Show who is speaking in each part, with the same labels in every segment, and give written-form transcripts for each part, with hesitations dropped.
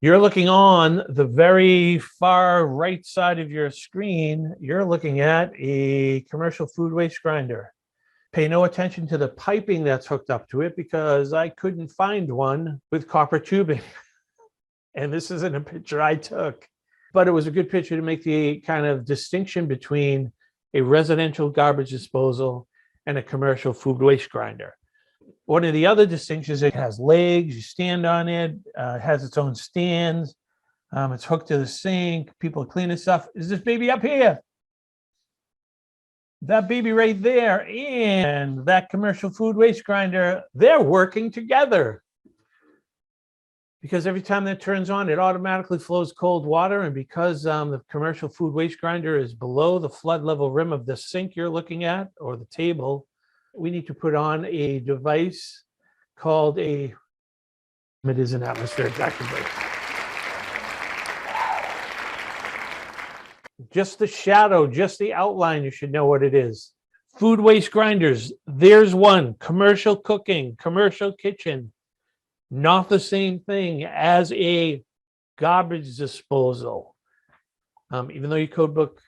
Speaker 1: You're looking on the very far right side of your screen. You're looking at a commercial food waste grinder. Pay no attention to the piping that's hooked up to it because I couldn't find one with copper tubing. And this isn't a picture I took, but it was a good picture to make the kind of distinction between a residential garbage disposal and a commercial food waste grinder. One of the other distinctions, it has legs, you stand on it, it has its own stands, it's hooked to the sink, people cleaning stuff. Is this baby up here? That baby right there and that commercial food waste grinder, they're working together. Because every time that turns on, it automatically flows cold water. And because the commercial food waste grinder is below the flood level rim of the sink you're looking at, or the table, we need to put on a device called it is an atmospheric vacuum break. Just the shadow, just the outline, you should know what it is. Food waste grinders, there's one. Commercial cooking, commercial kitchen. Not the same thing as a garbage disposal. Even though your code book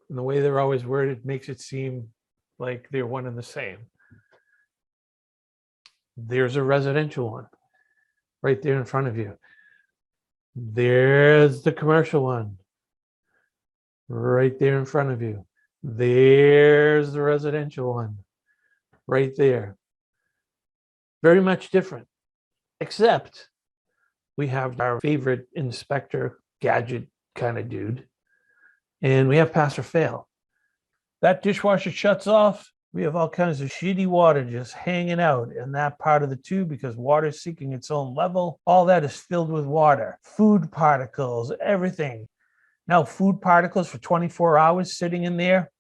Speaker 1: and the way they're always worded makes it seem like they're one and the same. There's a residential one right there in front of you. There's the commercial one right there in front of you. There's the residential one right there. Very much different, except we have our favorite inspector gadget kind of dude, and we have pass or fail. That dishwasher shuts off. We have all kinds of shitty water just hanging out in that part of the tube because water is seeking its own level. All that is filled with water, food particles, everything. Now, food particles for 24 hours sitting in there,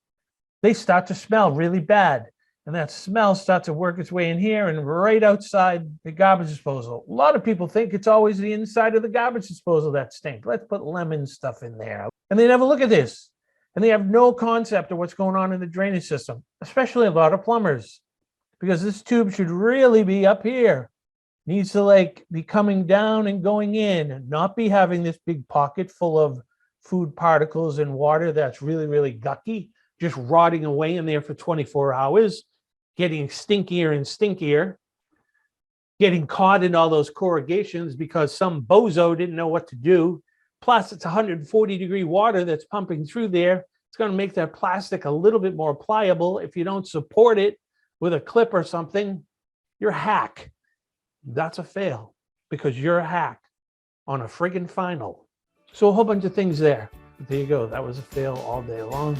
Speaker 1: they start to smell really bad. And that smell starts to work its way in here and right outside the garbage disposal. A lot of people think it's always the inside of the garbage disposal that stinks. Let's put lemon stuff in there. And they never look at this. And they have no concept of what's going on in the drainage system, especially a lot of plumbers, because this tube should really be up here. Needs to be coming down and going in and not be having this big pocket full of food particles and water that's really, really gucky, just rotting away in there for 24 hours, getting stinkier and stinkier, getting caught in all those corrugations because some bozo didn't know what to do. Plus, it's 140-degree water that's pumping through there. It's going to make that plastic a little bit more pliable. If you don't support it with a clip or something, you're a hack. That's a fail because you're a hack on a friggin' final. So a whole bunch of things there. There you go. That was a fail all day long.